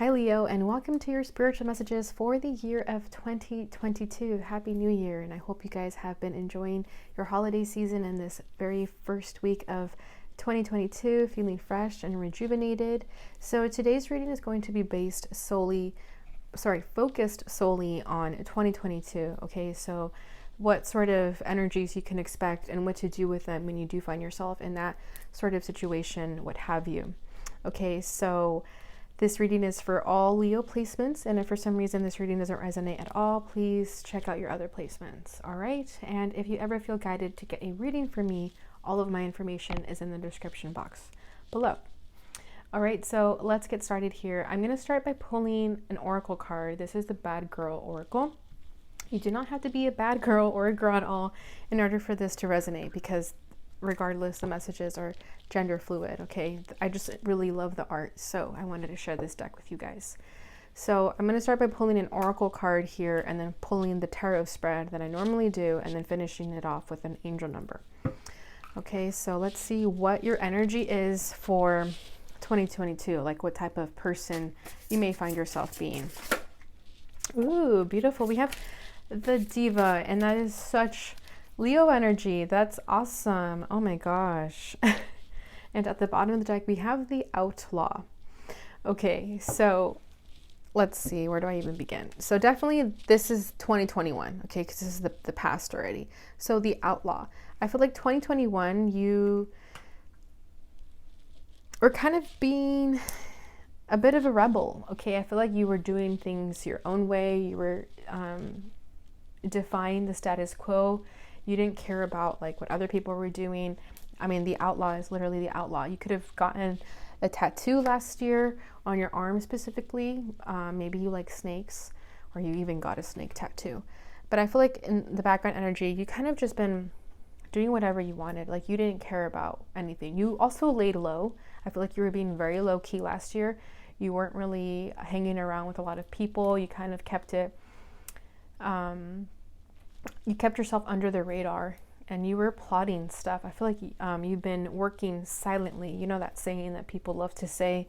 Hi Leo, and welcome to your spiritual messages for the year of 2022. Happy New Year, and I hope you guys have been enjoying your holiday season in this very first week of 2022, feeling fresh and rejuvenated. So today's reading is going to be focused solely on 2022. Okay, so what sort of energies you can expect and what to do with them when you do find yourself in that sort of situation, what have you. Okay, so this reading is for all Leo placements, and if for some reason this reading doesn't resonate at all, please check out your other placements, all right? And if you ever feel guided to get a reading from me, all of my information is in the description box below. All right, so let's get started here. I'm going to start by pulling an oracle card. This is the Bad Girl Oracle. You do not have to be a bad girl or a girl at all in order for this to resonate, because regardless, the messages are gender fluid. Okay, I just really love the art, so I wanted to share this deck with you guys. So I'm going to start by pulling an oracle card here and then pulling the tarot spread that I normally do, and then finishing it off with an angel number. Okay, so let's see what your energy is for 2022, like what type of person you may find yourself being. Ooh, beautiful. We have the Diva, and that is such Leo energy. That's awesome. Oh my gosh. And at the bottom of the deck, we have the Outlaw. Okay, so let's see. Where do I even begin? So definitely this is 2021, okay, because this is the past already. So the Outlaw. I feel like 2021, you were kind of being a bit of a rebel, okay? I feel like you were doing things your own way. You were defying the status quo. You didn't care about like what other people were doing. I mean, the Outlaw is literally the Outlaw. You could have gotten a tattoo last year on your arm specifically. Maybe you like snakes, or you even got a snake tattoo. But I feel like in the background energy, you kind of just been doing whatever you wanted. Like you didn't care about anything. You also laid low. I feel like you were being very low key last year. You weren't really hanging around with a lot of people. You kind of kept it, you kept yourself under the radar, and you were plotting stuff. I feel like you've been working silently. You know that saying that people love to say,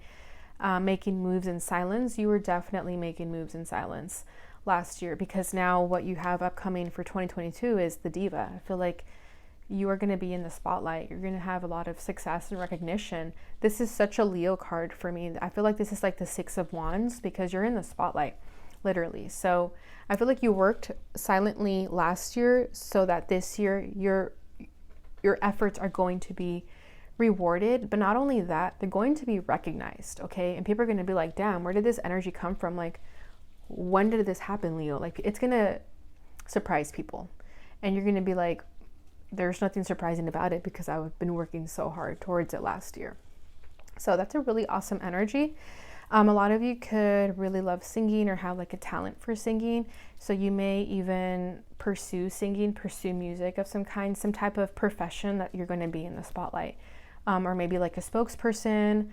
making moves in silence. You were definitely making moves in silence last year, because now what you have upcoming for 2022 is the Diva. I feel like you are going to be in the spotlight. You're going to have a lot of success and recognition. This is such a Leo card for me. I feel like this is like the Six of Wands, because you're in the spotlight, literally. So I feel like you worked silently last year so that this year your efforts are going to be rewarded. But not only that, they're going to be recognized, okay? And people are going to be like, damn, where did this energy come from? Like, when did this happen, Leo? Like, it's going to surprise people. And you're going to be like, there's nothing surprising about it, because I've been working so hard towards it last year. So that's a really awesome energy. A lot of you could really love singing or have like a talent for singing. So you may even pursue singing, pursue music of some kind, some type of profession that you're going to be in the spotlight. Or maybe like a spokesperson,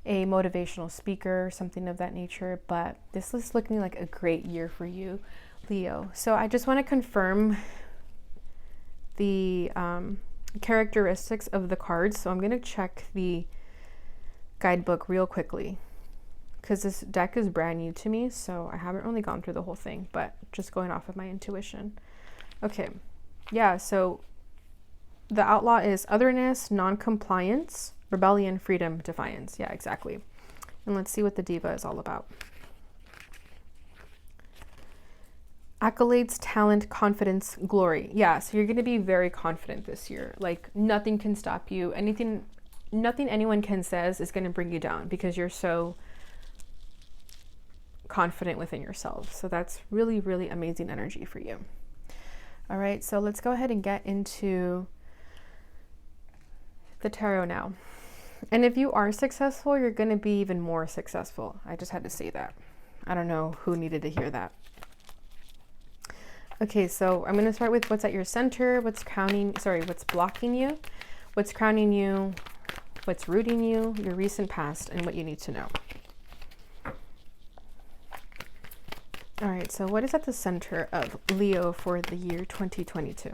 a motivational speaker, something of that nature. But this is looking like a great year for you, Leo. So I just want to confirm the characteristics of the cards. So I'm going to check the guidebook real quickly, because this deck is brand new to me, so I haven't really gone through the whole thing, but just going off of my intuition. Okay, yeah, so the Outlaw is otherness, non-compliance, rebellion, freedom, defiance. Yeah, exactly. And let's see what the Diva is all about. Accolades, talent, confidence, glory. Yeah, so you're going to be very confident this year. Like nothing can stop you. Nothing anyone can says is going to bring you down, because you're so confident within yourself. So that's really, really amazing energy for you. All right, so let's go ahead and get into the tarot now. And if you are successful, you're going to be even more successful. I just had to say that. I don't know who needed to hear that. Okay, so I'm going to start with what's at your center, what's blocking you, what's crowning you, what's rooting you, your recent past, and what you need to know. All right, so what is at the center of Leo for the year 2022?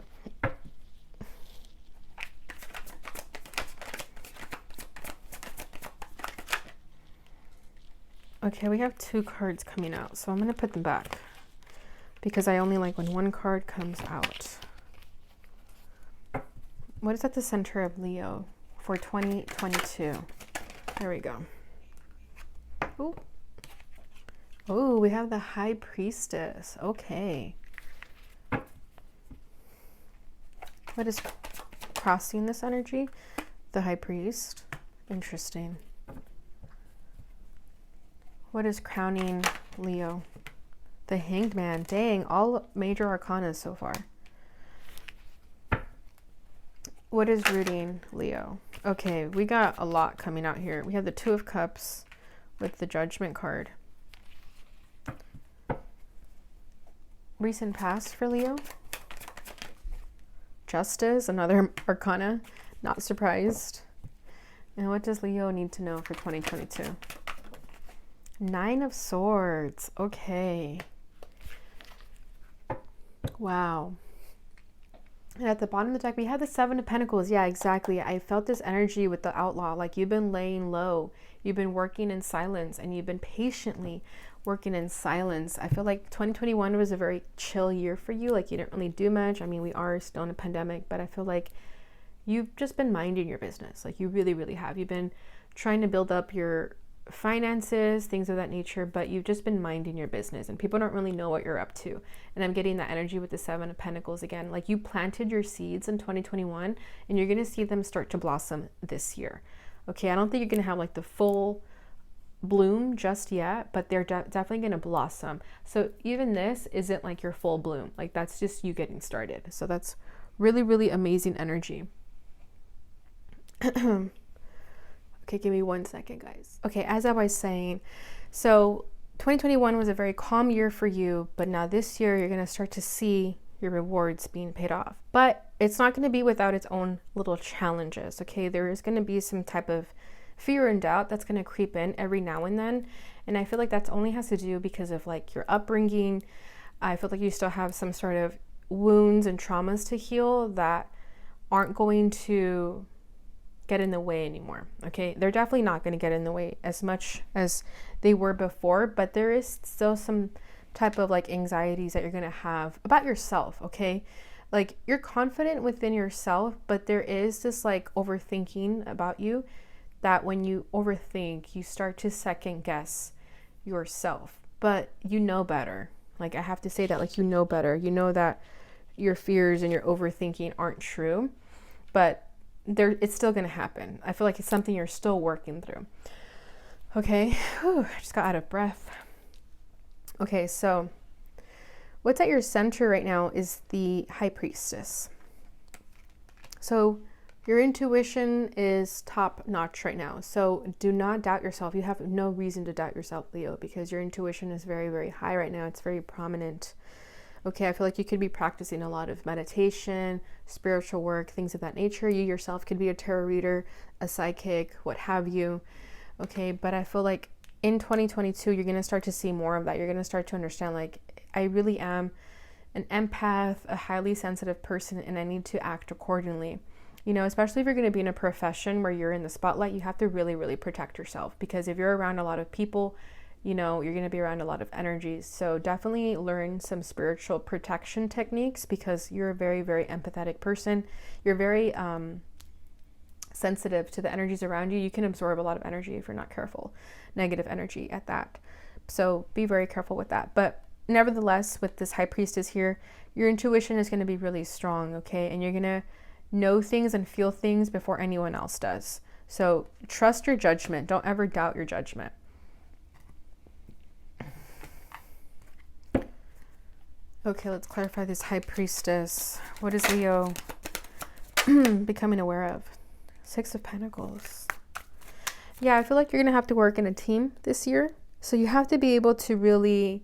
Okay, we have 2 cards coming out, so I'm going to put them back because I only like when one card comes out. What is at the center of Leo for 2022? There we go. Oh, oh, we have the High Priestess. Okay. What is crossing this energy? The High Priest. Interesting. What is crowning Leo? The Hanged Man. Dang, all major arcana so far. What is rooting Leo? Okay, we got a lot coming out here. We have the 2 of Cups with the Judgment card. Recent past for Leo. Justice, another arcana. Not surprised. And what does Leo need to know for 2022? 9 of Swords. Okay. Wow. And at the bottom of the deck, we have the 7 of Pentacles. Yeah, exactly. I felt this energy with the Outlaw. Like you've been laying low. You've been working in silence. And you've been patiently working in silence. I feel like 2021 was a very chill year for you. Like you didn't really do much. I mean, we are still in a pandemic. But I feel like you've just been minding your business. Like you really, really have. You've been trying to build up your finances, things of that nature, but you've just been minding your business and people don't really know what you're up to. And I'm getting that energy with the 7 of Pentacles again. Like you planted your seeds in 2021 and you're going to see them start to blossom this year. Okay, I don't think you're going to have like the full bloom just yet, but they're definitely going to blossom. So even this isn't like your full bloom. Like that's just you getting started. So that's really, really amazing energy. Okay, give me 1 second, guys. Okay, as I was saying, so 2021 was a very calm year for you, but now this year you're going to start to see your rewards being paid off. But it's not going to be without its own little challenges, okay? There is going to be some type of fear and doubt that's going to creep in every now and then. And I feel like that's only has to do because of like your upbringing. I feel like you still have some sort of wounds and traumas to heal that aren't going to get in the way anymore. Okay, they're definitely not going to get in the way as much as they were before, but there is still some type of like anxieties that you're going to have about yourself. Okay, like you're confident within yourself, but there is this like overthinking about you that when you overthink, you start to second guess yourself, but you know better. Like I have to say that, like, you know better. You know that your fears and your overthinking aren't true, but it's still going to happen. I feel like it's something you're still working through. Okay. Whew, I just got out of breath. Okay. So what's at your center right now is the High Priestess. So your intuition is top notch right now. So do not doubt yourself. You have no reason to doubt yourself, Leo, because your intuition is very, very high right now. It's very prominent. Okay, I feel like you could be practicing a lot of meditation, spiritual work, things of that nature. You yourself could be a tarot reader, a psychic, what have you. Okay, but I feel like in 2022, you're going to start to see more of that. You're going to start to understand, like, I really am an empath, a highly sensitive person, and I need to act accordingly. You know, especially if you're going to be in a profession where you're in the spotlight, you have to really, really protect yourself, because if you're around a lot of people, you know, you're going to be around a lot of energies. So definitely learn some spiritual protection techniques, because you're a very, very empathetic person. You're very sensitive to the energies around you. You can absorb a lot of energy if you're not careful, negative energy at that. So be very careful with that. But nevertheless, with this High Priestess here, your intuition is going to be really strong, okay? And you're going to know things and feel things before anyone else does. So trust your judgment. Don't ever doubt your judgment. Okay, let's clarify this High Priestess. What is Leo becoming aware of? 6 of Pentacles. Yeah, I feel like you're going to have to work in a team this year. So you have to be able to really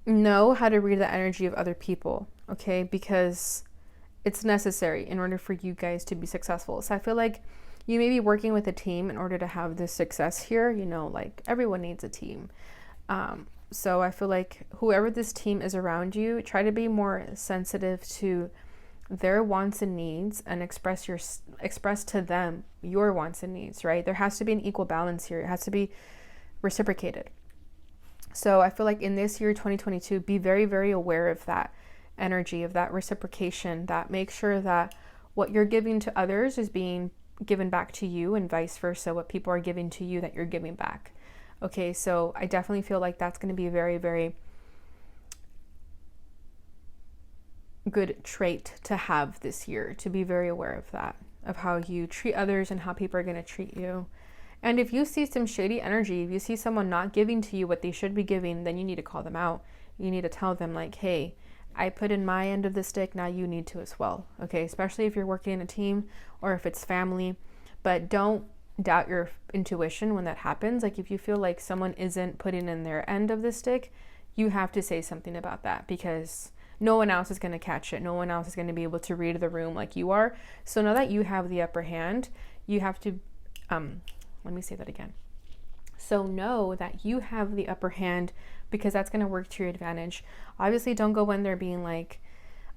know how to read the energy of other people, okay? Because it's necessary in order for you guys to be successful. So I feel like you may be working with a team in order to have this success here. You know, like everyone needs a team. So I feel like whoever this team is around you, try to be more sensitive to their wants and needs and express to them your wants and needs, right? There has to be an equal balance here. It has to be reciprocated. So I feel like in this year, 2022, be very, very aware of that energy, of that reciprocation, that make sure that what you're giving to others is being given back to you, and vice versa, what people are giving to you that you're giving back. Okay, so I definitely feel like that's going to be a very, very good trait to have this year, to be very aware of that, of how you treat others and how people are going to treat you. And if you see some shady energy, if you see someone not giving to you what they should be giving, then you need to call them out. You need to tell them like, hey, I put in my end of the stick, now you need to as well. Okay, especially if you're working in a team or if it's family. But don't doubt your intuition when that happens. Like if you feel like someone isn't putting in their end of the stick, you have to say something about that, because no one else is going to catch it. No one else is going to be able to read the room like you are. So now that you have the upper hand, you have to, let me say that again. So know that you have the upper hand, because that's going to work to your advantage. Obviously, don't go in there being like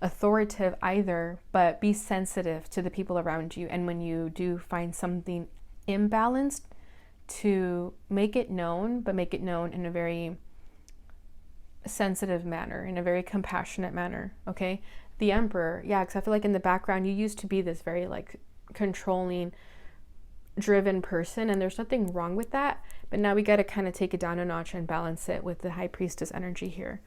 authoritative either, but be sensitive to the people around you. And when you do find something imbalanced, to make it known, but make it known in a very sensitive manner, in a very compassionate manner. Okay, the Emperor, yeah, because I feel like in the background you used to be this very like controlling, driven person, and there's nothing wrong with that, but now we got to kind of take it down a notch and balance it with the High Priestess energy here.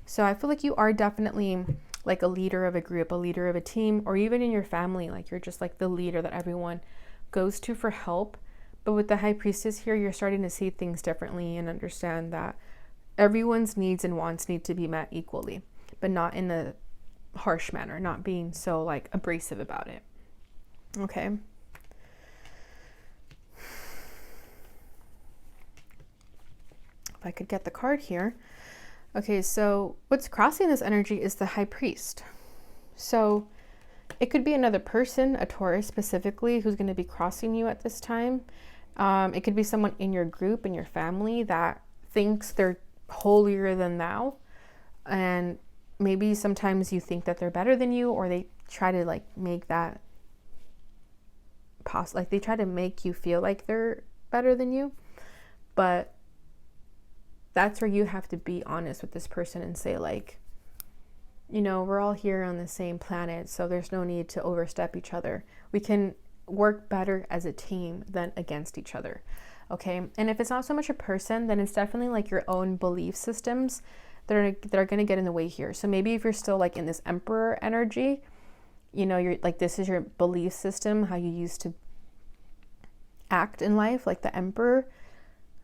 So I feel like you are definitely like a leader of a group, a leader of a team, or even in your family, like you're just like the leader that everyone goes to for help. But with the High Priestess here, you're starting to see things differently and understand that everyone's needs and wants need to be met equally, but not in a harsh manner, not being so like abrasive about it. Okay. If I could get the card here. Okay, so what's crossing this energy is the High Priest. So it could be another person, a Taurus specifically, who's going to be crossing you at this time. It could be someone in your group, in your family, that thinks they're holier than thou, and maybe sometimes you think that they're better than you, or they try to like make that like they try to make you feel like they're better than you. But that's where you have to be honest with this person and say like, you know, we're all here on the same planet, so there's no need to overstep each other. We can work better as a team than against each other. Okay, and if it's not so much a person, then it's definitely like your own belief systems that are going to get in the way here. So maybe if you're still like in this Emperor energy, you know, you're like, this is your belief system, how you used to act in life, like the Emperor,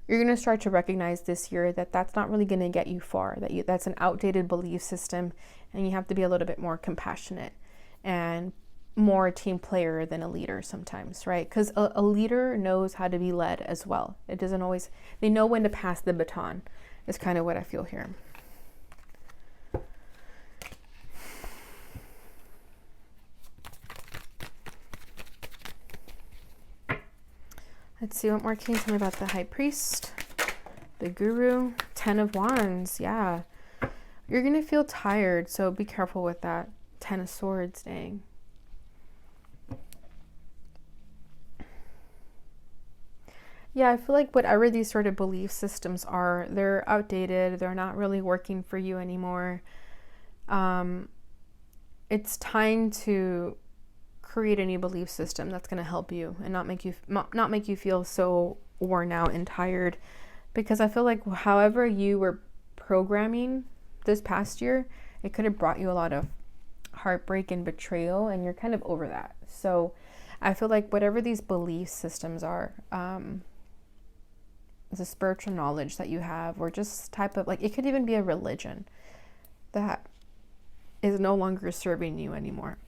you're going to start to recognize this year that that's not really going to get you far, that's an outdated belief system, and you have to be a little bit more compassionate and more a team player than a leader sometimes, right? Because a leader knows how to be led as well. It doesn't always, they know when to pass the baton, is kind of what I feel here. Let's see, what more can you tell me about the High Priest, the Guru, 10 of Wands? Yeah, you're going to feel tired, so be careful with that. 10 of Swords, dang. Yeah, I feel like whatever these sort of belief systems are, they're outdated. They're not really working for you anymore. It's time to create a new belief system that's going to help you and not make you feel so worn out and tired. Because I feel like however you were programming this past year, it could have brought you a lot of heartbreak and betrayal, and you're kind of over that. So I feel like whatever these belief systems are, the spiritual knowledge that you have, or just type of like, it could even be a religion that is no longer serving you anymore.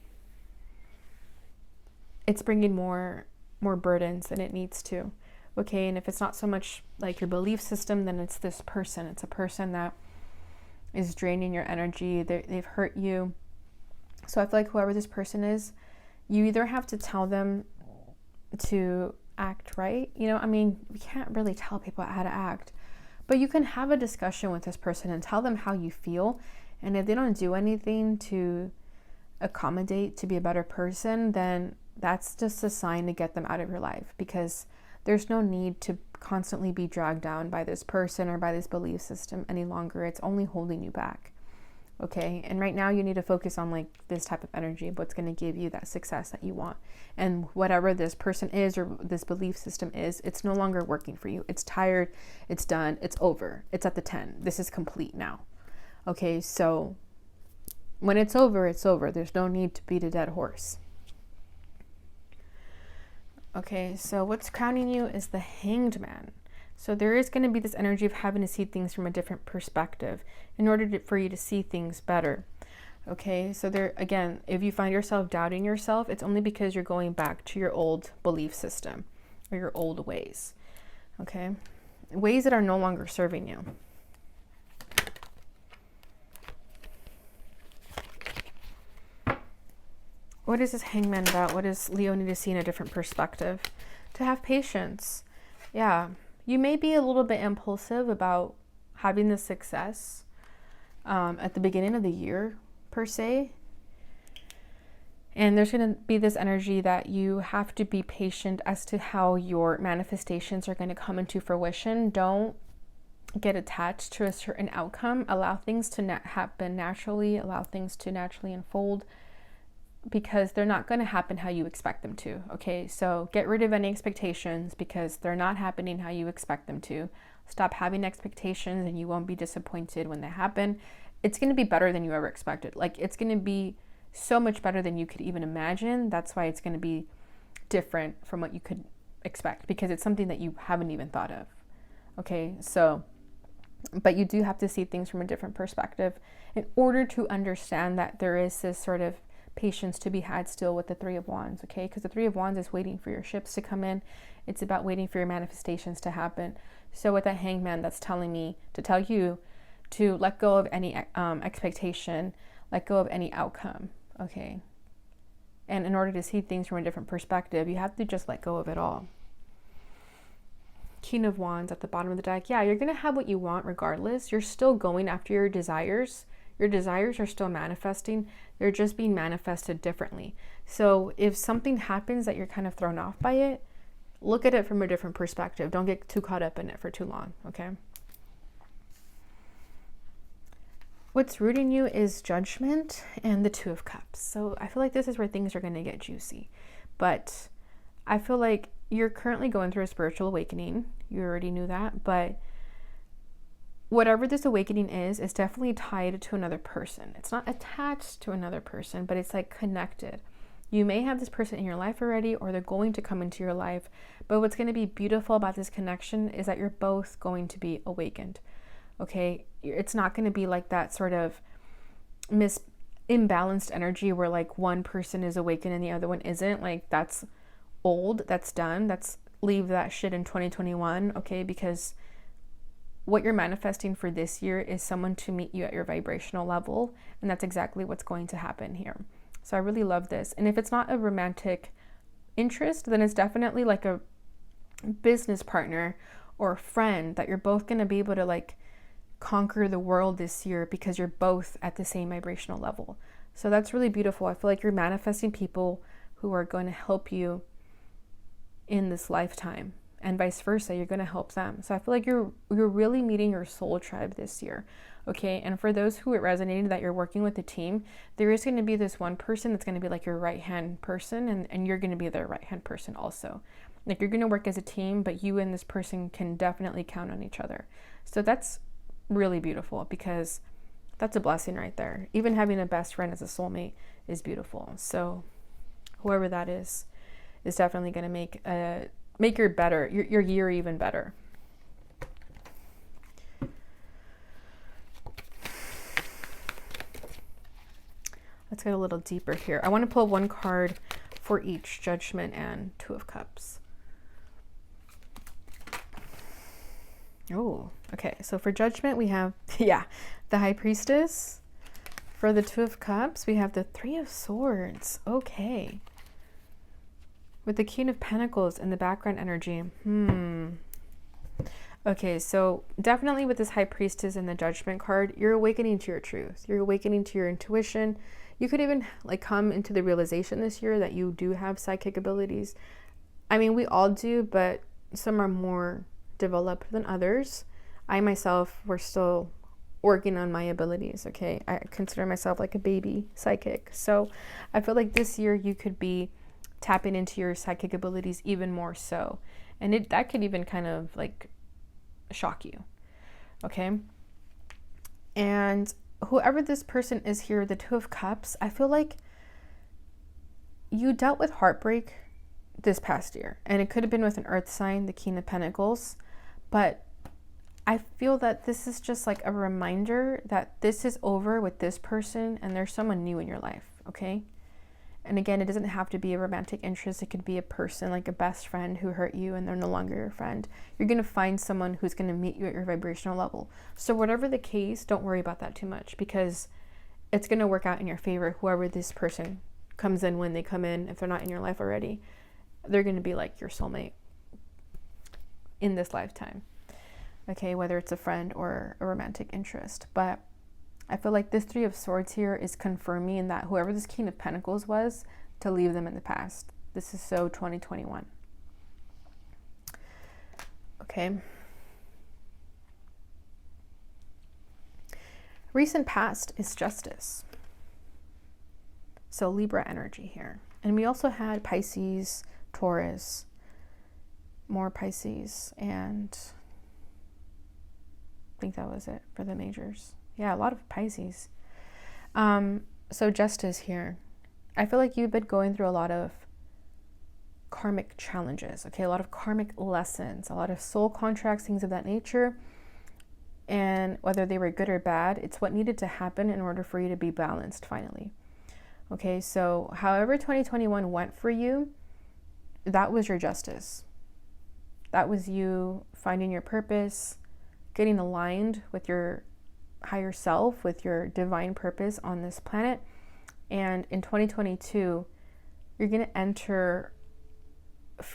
It's bringing more burdens than it needs to. Okay, and if it's not so much like your belief system, then it's this person. It's a person that is draining your energy. They've hurt you. So I feel like whoever this person is, you either have to tell them to act right. You know, I mean, we can't really tell people how to act, but you can have a discussion with this person and tell them how you feel. And if they don't do anything to accommodate to be a better person, then that's just a sign to get them out of your life, because there's no need to constantly be dragged down by this person or by this belief system any longer. It's only holding you back. Okay, and right now you need to focus on like this type of energy, what's going to give you that success that you want. And whatever this person is or this belief system is, it's no longer working for you. It's tired, it's done, it's over. It's at the 10. This is complete now. Okay, so when it's over, it's over. There's no need to beat a dead horse. Okay, so what's crowning you is the Hanged Man. So there is going to be this energy of having to see things from a different perspective in order for you to see things better. Okay, so there, again, if you find yourself doubting yourself, it's only because you're going back to your old belief system or your old ways. Okay, ways that are no longer serving you. What is this Hangman about? What does Leo need to see in a different perspective? To have patience. Yeah. You may be a little bit impulsive about having the success at the beginning of the year, per se. And there's going to be this energy that you have to be patient as to how your manifestations are going to come into fruition. Don't get attached to a certain outcome. Allow things to happen naturally. Allow things to naturally unfold, because they're not going to happen how you expect them to. Okay, so get rid of any expectations because they're not happening how you expect them to. Stop having expectations and you won't be disappointed when they happen. It's going to be better than you ever expected. Like, it's going to be so much better than you could even imagine. That's why it's going to be different from what you could expect, because it's something that you haven't even thought of. Okay, so, but you do have to see things from a different perspective in order to understand that there is this sort of patience to be had still with the Three of Wands, okay? Because the Three of Wands is waiting for your ships to come in. It's about waiting for your manifestations to happen. So with that Hangman, that's telling me to tell you to let go of any expectation, let go of any outcome, okay? And in order to see things from a different perspective, you have to just let go of it all. King of Wands at the bottom of the deck. Yeah, you're going to have what you want regardless. You're still going after your desires. Your desires are still manifesting. They're just being manifested differently. So if something happens that you're kind of thrown off by it, look at it from a different perspective. Don't get too caught up in it for too long, okay? What's rooting you is Judgment and the Two of Cups. So I feel like this is where things are going to get juicy. But I feel like you're currently going through a spiritual awakening. You already knew that. But whatever this awakening is definitely tied to another person. It's not attached to another person, but it's like connected. You may have this person in your life already, or they're going to come into your life. But what's going to be beautiful about this connection is that you're both going to be awakened. Okay? It's not going to be like that sort of imbalanced energy where like one person is awakened and the other one isn't. Like, that's old. That's done. Leave that shit in 2021. Okay? Because what you're manifesting for this year is someone to meet you at your vibrational level. And that's exactly what's going to happen here. So I really love this. And if it's not a romantic interest, then it's definitely like a business partner or a friend that you're both going to be able to like conquer the world this year because you're both at the same vibrational level. So that's really beautiful. I feel like you're manifesting people who are going to help you in this lifetime. And vice versa, you're going to help them. So I feel like you're really meeting your soul tribe this year, okay? And for those who it resonated that you're working with a team, there is going to be this one person that's going to be like your right-hand person, and you're going to be their right-hand person also. Like, you're going to work as a team, but you and this person can definitely count on each other. So that's really beautiful, because that's a blessing right there. Even having a best friend as a soulmate is beautiful. So whoever that is definitely going to make your year even better. Let's get a little deeper here. I want to pull one card for each, Judgment and Two of Cups. Oh, okay. So for Judgment, we have, the High Priestess. For the Two of Cups, we have the Three of Swords. Okay. With the King of Pentacles in the background energy. Okay, so definitely with this High Priestess and the Judgment card, you're awakening to your truth. You're awakening to your intuition. You could even like come into the realization this year that you do have psychic abilities. I mean, we all do, but some are more developed than others. I myself were still working on my abilities, okay? I consider myself like a baby psychic. So I feel like this year you could be tapping into your psychic abilities even more so. And that could even kind of like shock you, okay? And whoever this person is here, the Two of Cups, I feel like you dealt with heartbreak this past year. And it could have been with an earth sign, the King of Pentacles. But I feel that this is just like a reminder that this is over with this person and there's someone new in your life, okay? And again, it doesn't have to be a romantic interest. It could be a person, like a best friend who hurt you and they're no longer your friend. You're going to find someone who's going to meet you at your vibrational level. So whatever the case, don't worry about that too much, because it's going to work out in your favor. Whoever this person comes in, when they come in, if they're not in your life already, they're going to be like your soulmate in this lifetime. Okay, whether it's a friend or a romantic interest. But I feel like this Three of Swords here is confirming that whoever this King of Pentacles was, to leave them in the past. This is so 2021. Okay. Recent past is Justice. So Libra energy here. And we also had Pisces, Taurus, more Pisces, and I think that was it for the majors. Yeah, a lot of Pisces. So Justice here. I feel like you've been going through a lot of karmic challenges, okay? A lot of karmic lessons, a lot of soul contracts, things of that nature. And whether they were good or bad, it's what needed to happen in order for you to be balanced finally. Okay, so however 2021 went for you, that was your justice. That was you finding your purpose, getting aligned with your higher self, with your divine purpose on this planet. And in 2022, you're going to enter,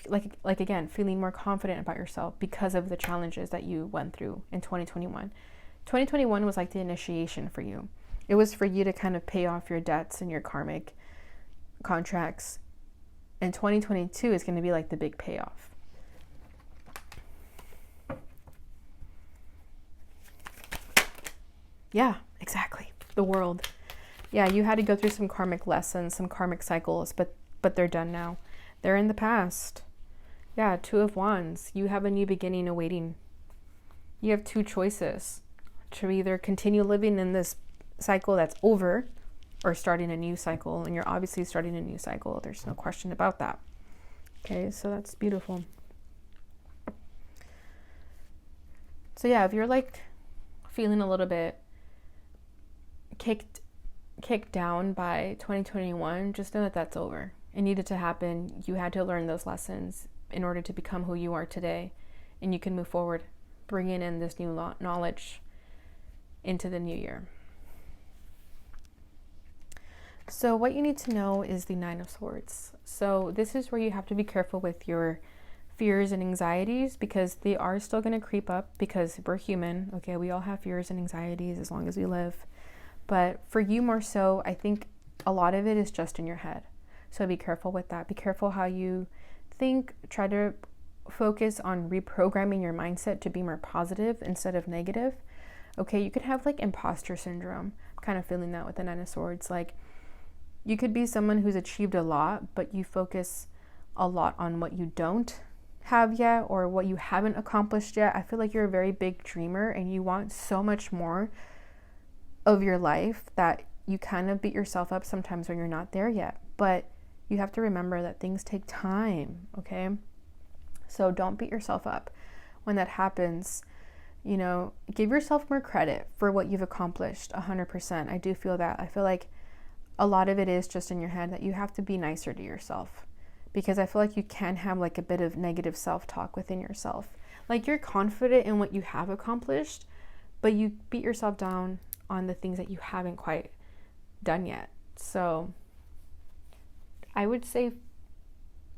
like again, feeling more confident about yourself because of the challenges that you went through in 2021. 2021 was like the initiation for you. It was for you to kind of pay off your debts and your karmic contracts. And 2022 is going to be like the big payoff. Yeah, exactly. The World. Yeah, you had to go through some karmic lessons, some karmic cycles, but they're done now. They're in the past. Yeah, Two of Wands. You have a new beginning awaiting. You have two choices: to either continue living in this cycle that's over, or starting a new cycle. And you're obviously starting a new cycle. There's no question about that. Okay, so that's beautiful. So yeah, if you're like feeling a little bit kicked down by 2021, just know that that's over. It needed to happen. You had to learn those lessons in order to become who you are today, and you can move forward, bringing in this new knowledge into the new year. So what you need to know is the Nine of Swords. So this is where you have to be careful with your fears and anxieties, because they are still going to creep up, because we're human. Okay, we all have fears and anxieties as long as we live. But for you more so, I think a lot of it is just in your head. So be careful with that. Be careful how you think. Try to focus on reprogramming your mindset to be more positive instead of negative. Okay, you could have like imposter syndrome. I'm kind of feeling that with the Nine of Swords. Like, you could be someone who's achieved a lot, but you focus a lot on what you don't have yet or what you haven't accomplished yet. I feel like you're a very big dreamer and you want so much more of your life that you kind of beat yourself up sometimes when you're not there yet. But you have to remember that things take time, okay? So don't beat yourself up when that happens. You know, give yourself more credit for what you've accomplished. 100%. I do feel that. I feel like a lot of it is just in your head, that you have to be nicer to yourself, because I feel like you can have like a bit of negative self-talk within yourself. Like, you're confident in what you have accomplished, but you beat yourself down on the things that you haven't quite done yet. So I would say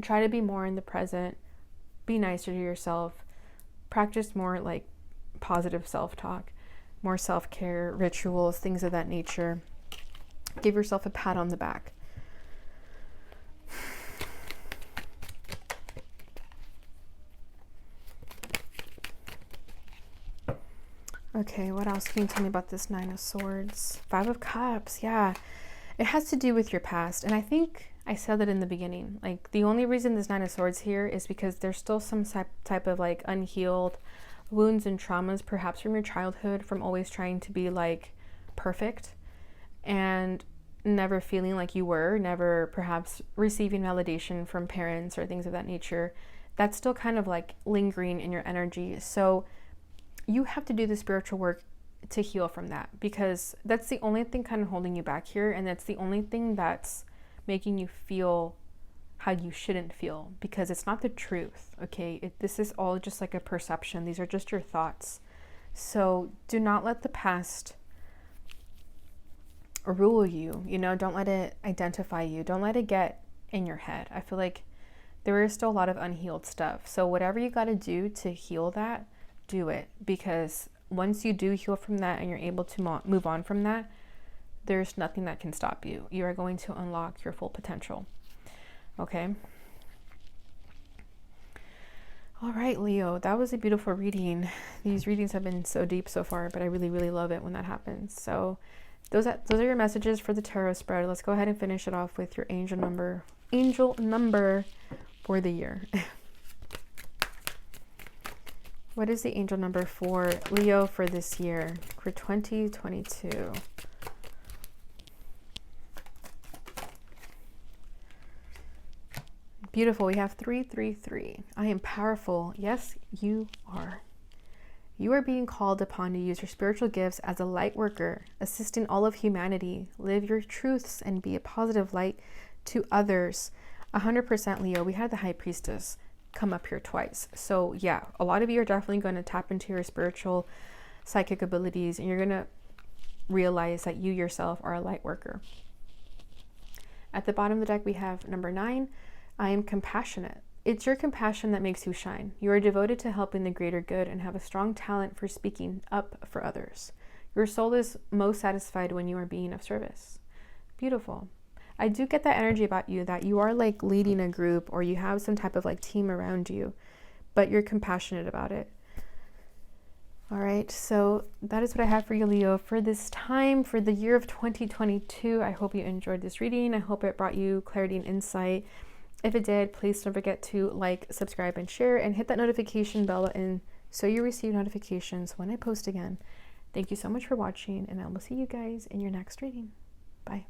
try to be more in the present, be nicer to yourself, practice more like positive self-talk, more self-care, rituals, things of that nature. Give yourself a pat on the back. Okay, what else can you tell me about this Nine of Swords? Five of Cups, yeah. It has to do with your past. And I think I said that in the beginning. Like, the only reason this Nine of Swords here is because there's still some type of like unhealed wounds and traumas, perhaps from your childhood, from always trying to be like perfect and never feeling like you were, never perhaps receiving validation from parents or things of that nature. That's still kind of like lingering in your energy. So you have to do the spiritual work to heal from that, because that's the only thing kind of holding you back here, and that's the only thing that's making you feel how you shouldn't feel, because it's not the truth. Okay, this is all just like a perception. These are just your thoughts. So do not let the past rule you. Don't let it identify you. Don't let it get in your head. I feel like there is still a lot of unhealed stuff. So whatever you got to do to heal that, do it, because once you do heal from that and you're able to move on from that, there's nothing that can stop you. You are going to unlock your full potential. Okay. All right, Leo, that was a beautiful reading. These readings have been so deep so far, but I really, really love it when that happens. So those are your messages for the tarot spread. Let's go ahead and finish it off with your angel number for the year. What is the angel number for Leo for this year, for 2022? Beautiful. We have 333. I am powerful. Yes, you are. You are being called upon to use your spiritual gifts as a light worker, assisting all of humanity. Live your truths and be a positive light to others. 100% Leo. We had the High Priestess come up here twice. So yeah, a lot of you are definitely going to tap into your spiritual psychic abilities, and you're going to realize that you yourself are a light worker. At the bottom of the deck, we have number 9. I am compassionate. It's your compassion that makes you shine. You are devoted to helping the greater good and have a strong talent for speaking up for others. Your soul is most satisfied when you are being of service. Beautiful. I do get that energy about you, that you are like leading a group, or you have some type of like team around you, but you're compassionate about it. All right, so that is what I have for you, Leo, for this time, for the year of 2022. I hope you enjoyed this reading. I hope it brought you clarity and insight. If it did, please don't forget to like, subscribe, and share, and hit that notification bell button so you receive notifications when I post again. Thank you so much for watching, and I will see you guys in your next reading. Bye.